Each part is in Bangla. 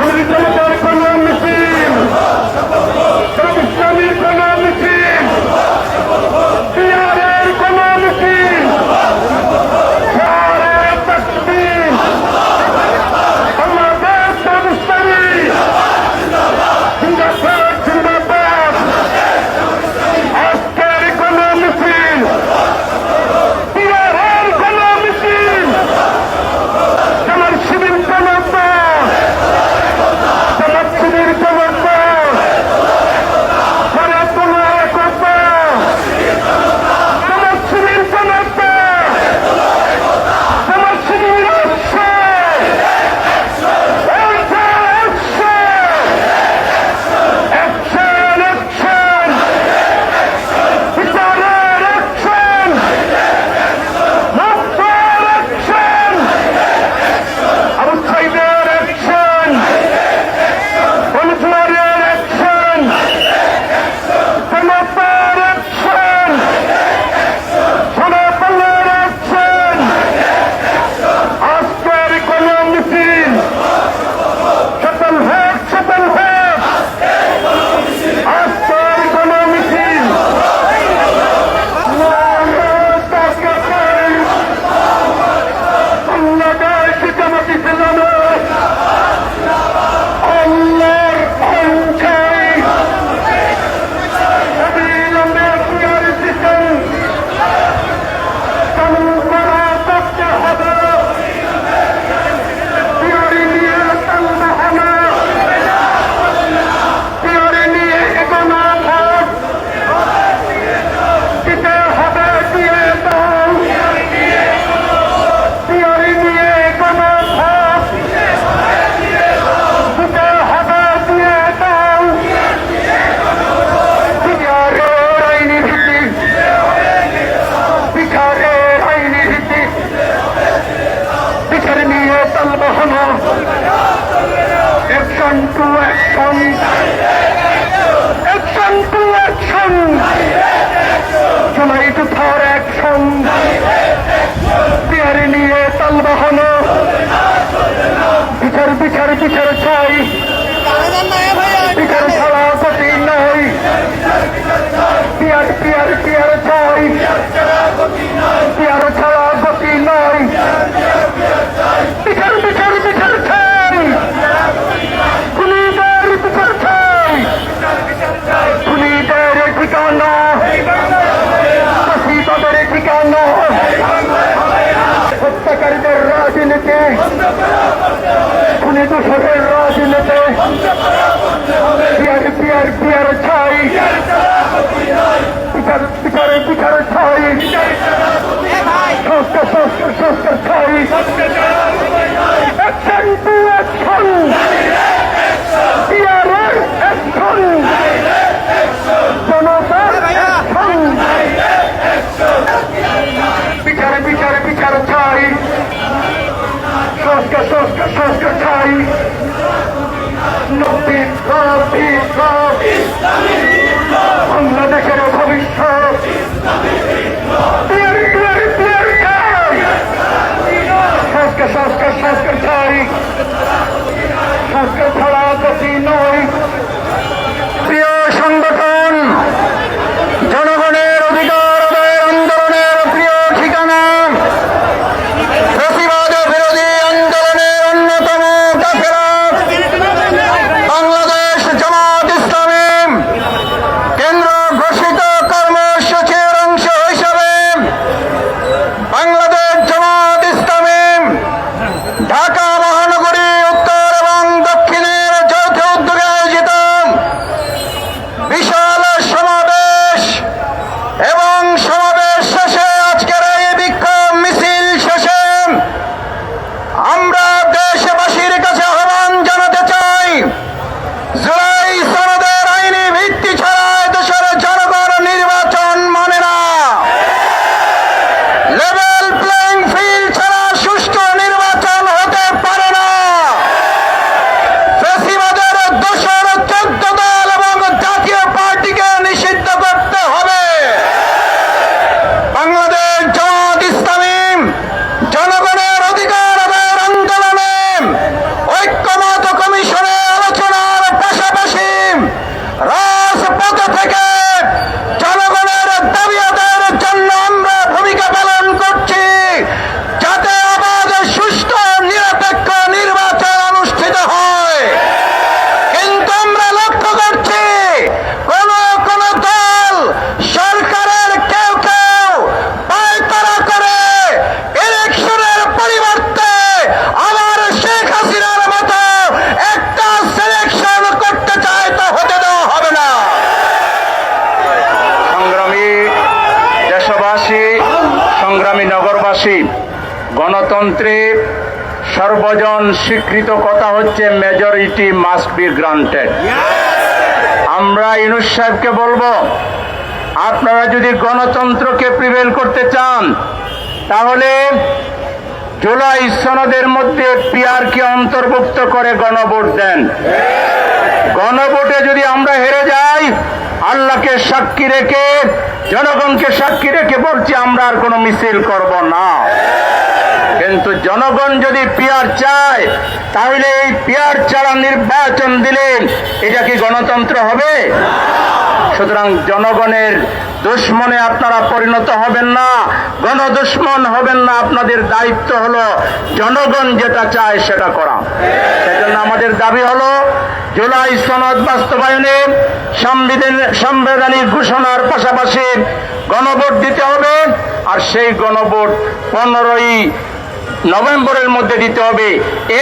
আমি জনতার কোন মিছিল, ইসলামীর কোন মিছিল, বিহারের কোন মিছিল, শহরের তাকবীর, বাংলাদেশ ইসলামী জিন্দাবাদ জিন্দাবাদ। আজকের কোন মিছিল, বিহারের কোন মিছিল, আমার শিবির কোন আমার শিবির কোন বিচার চাই, বিচার ছাড়া গতি নাই, পিয়ার পিয়ার পিয়ার চাই, পিয়ার ছাড়া গতি নাই, বিচার বিচার বিচার চাই, খুনিদের বিচার চাই, খুনিদের ঠিকানা তাদের ঠিকানা, হত্যাকারীদের রাজনীতি, খুনি দোষরের রাজনীতি, পিয়ার পিয়ার পিয়ার ছাই, বিচার বিচারে বিচার ছাই, সংস্কার সংস্কার সংস্কার ছাই, অ্যাকশন টু অ্যাকশন, পিয়ারের অ্যাকশন, জনতার অ্যাকশন, বিচারে বিচারে বিচার ছাই, সংস্কার সংস্কার সংস্কার ছাই, বাংলাদেশের ভবিষ্যৎ সংস্কার সংস্কার সংস্কার ছাই, সংস্কার ছাড়া গতি নয়। প্রিয় সংগঠন, জনগণের অধিকার আদায়ের আন্দোলনের প্রিয় ঠিকানা, প্রতিবাদ বিরোধী আন্দোলনের অন্যতম কাফেলা বাংলাদেশ জামাত ইসলামী সর্বজন স্বীকৃত কথা হচ্ছে মেজরিটি মাস্ট বি গ্রান্টেড। আমরা ইউনূস সাহেবকে বলবো, আপনারা যদি গণতন্ত্রকে প্রিভেল করতে চান তাহলে জুলাই সনদের মধ্যে পিআরকে অন্তর্ভুক্ত করে গণভোট দেন। গণভোটে যদি আমরা হেরে যাই, আল্লাহকে সাক্ষী রেখে, জনগণকে সাক্ষী রেখে বলছি আমরা আর কোনো মিছিল করব না। কিন্তু জনগণ যদি পিআর চায় তাহলে এই পিআর ছাড়া নির্বাচন দিলেন এটা কি গণতন্ত্র হবে? সুতরাং জনগণের দুশ্মনে আপনারা পরিণত হবেন না, গণদুশ্মন হবেন না। আপনাদের দায়িত্ব হলো জনগণ যেটা চায় সেটা করা। সেজন্য আমাদের দাবি হলো জুলাই সনদ বাস্তবায়নে সাংবিধানিক ঘোষণার পাশাপাশি গণভোট দিতে হবে। আর সেই গণভোট 15ই নভেম্বরের মধ্যে দিতে হবে।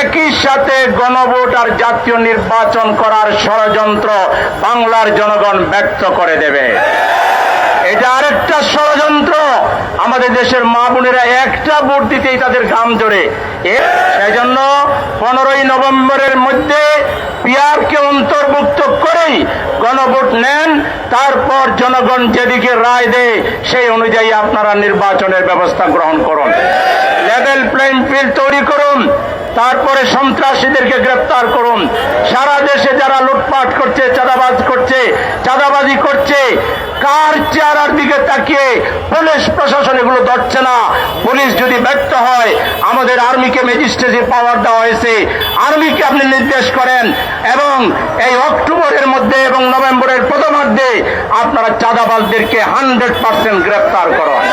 একই সাথে গণভোট আর জাতীয় নির্বাচন করার ষড়যন্ত্র বাংলার জনগণ ব্যক্ত করে দেবে। এটা আরেকটা ষড়যন্ত্র। আমাদের দেশের মা বোনেরা একটা ভোট দিতেই তাদের ঘাম জড়ে। সেই জন্য 15ই নভেম্বরের মধ্যে পিআরকে অন্তর্ভুক্ত করেই গণভোট নেন। তারপর জনগণ যেদিকে রায় দেয় সেই অনুযায়ী আপনারা নির্বাচনের ব্যবস্থা গ্রহণ করুন। লেভেল প্লেইং ফিল্ড তৈরি করুন। তারপরে সন্ত্রাসীদেরকে গ্রেফতার করুন। সারা দেশে যারা লুটপাট করছে, চাঁদাবাজি করছে, কার চেহারার দিকে তাকিয়ে পুলিশ প্রশাসন এগুলো ধরছে না। পুলিশ যদি ব্যর্থ হয়, আমাদের আর্মিকে ম্যাজিস্ট্রেসি পাওয়ার দেওয়া হয়েছে, আর্মিকে আপনি নির্দেশ করেন এবং এই অক্টোবরের মধ্যে এবং নভেম্বরের প্রথমার্ধে আপনারা চাঁদাবাজদেরকে 100% গ্রেফতার করুন।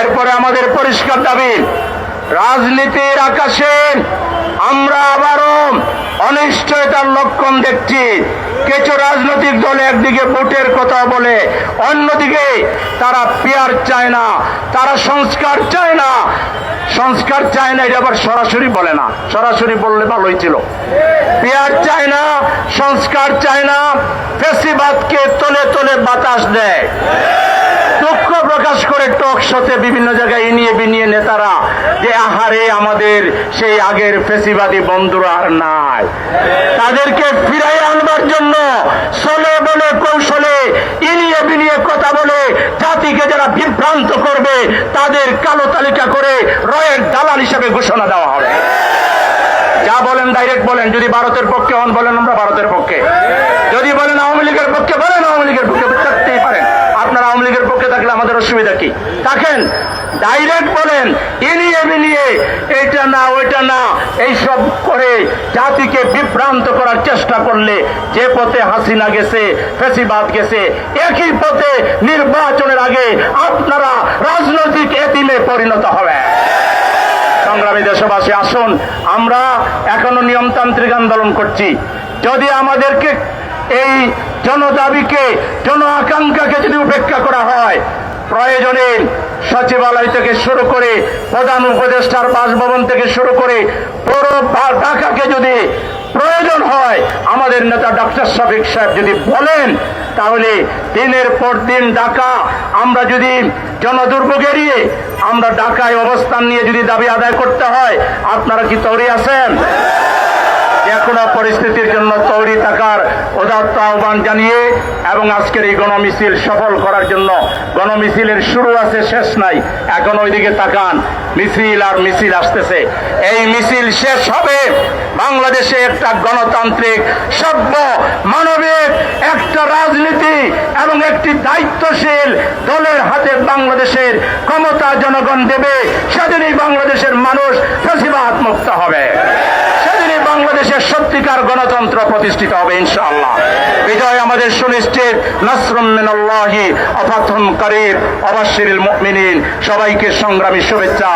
এরপরে আমাদের পরিষ্কার দাবি, রাজনীতির আকাশে আমরা আবারও অনিশ্চয়তার লক্ষণ দেখছি। কিছু রাজনৈতিক দল একদিকে ভোটের কথা বলে, অন্যদিকে তারা পিআর চায় না, তারা সংস্কার চায় না। সংস্কার চায় না এটা আবার সরাসরি বলে না, সরাসরি বললে ভালোই ছিল। পিআর চায় না, সংস্কার চায় না, ফ্যাসিবাদকে তলে তলে বাতাস দেয়। দুঃখ প্রকাশ করে টক শোতে বিভিন্ন জায়গায় ইনিয়ে বিনিয়ে নেতারা যে আহারে আমাদের সেই আগের ফেসিবাদী বন্ধুরা আর নাই, তাদেরকে ফিরাই আনবার জন্য চলে বলে কৌশলে ইনিয়ে বিনিয়ে কথা বলে জাতিকে যারা বিভ্রান্ত করবে তাদের কালো তালিকা করে রয়ের দালাল হিসেবে ঘোষণা দেওয়া হবে। যা বলেন ডাইরেক্ট বলেন। যদি ভারতের পক্ষে হন বলেন আমরা ভারতের পক্ষে, যদি বলেন আওয়ামী লীগের পক্ষে বলেন আওয়ামী লীগের পক্ষে থাকতেই পারেন। আপনারা আওয়ামী লীগের পক্ষে থাকলে আমাদের অসুবিধা কি? থাকেন, ডাইরেক্ট বলেন। এনিয়ে বিনিয়ে এটা না ওইটা না এইসব করে জাতিকে বিভ্রান্ত করার চেষ্টা করলে যে পথে হাসিনা গেছে, ফ্যাসিবাদ গেছে, একই পথে নির্বাচনের আগে আপনারা রাজনৈতিক এতিমে পরিণত হবে। সংগ্রামী দেশবাসী, আসুন, আমরা এখনো নিয়মতান্ত্রিক আন্দোলন করছি। যদি আমাদেরকে এই জনদাবিকে, জন আকাঙ্ক্ষাকে যদি উপেক্ষা করা হয়, প্রয়োজনে সচিবালয় থেকে শুরু করে প্রধান উপদেষ্টার বাসভবন থেকে শুরু করে পুরো ঢাকাকে যদি প্রয়োজন হয় আমাদের নেতা ডক্টর শফিক সাহেব যদি বলেন, তাহলে দিনের পর দিন ঢাকা আমরা যদি জনদুর্ভোগ এড়িয়ে আমরা ঢাকায় অবস্থান নিয়ে যদি দাবি আদায় করতে হয়, আপনারা কি তৈরি আছেন? এখনো পরিস্থিতির জন্য তৈরি থাকার উদাত্ত আহ্বান জানিয়ে এবং আজকের এই গণমিছিল সফল করার জন্য, গণমিছিলের শুরু আছে শেষ নাই, এখন ওইদিকে তাকান, মিছিল আর মিছিল আসতেছে। এই মিছিল শেষ হবে বাংলাদেশে একটা গণতান্ত্রিক, সভ্য, মানবিক একটা রাজনীতি এবং একটি দায়িত্বশীল দলের হাতে বাংলাদেশের ক্ষমতা জনগণ দেবে। সেদিনই বাংলাদেশের মানুষ ফ্যাসিবাদ মুক্ত হবে, সেদিনই বাংলাদেশের সত্যিকার গণতন্ত্র প্রতিষ্ঠিত হবে ইনশাআল্লাহ। বিজয় আমাদের সুনিশ্চিত। নাসরুম মিনাল্লাহি ওয়া ফাতহুন কারীব ওয়া বাশশিরিল মুমিনিন। সবাইকে সংগ্রামী শুভেচ্ছা।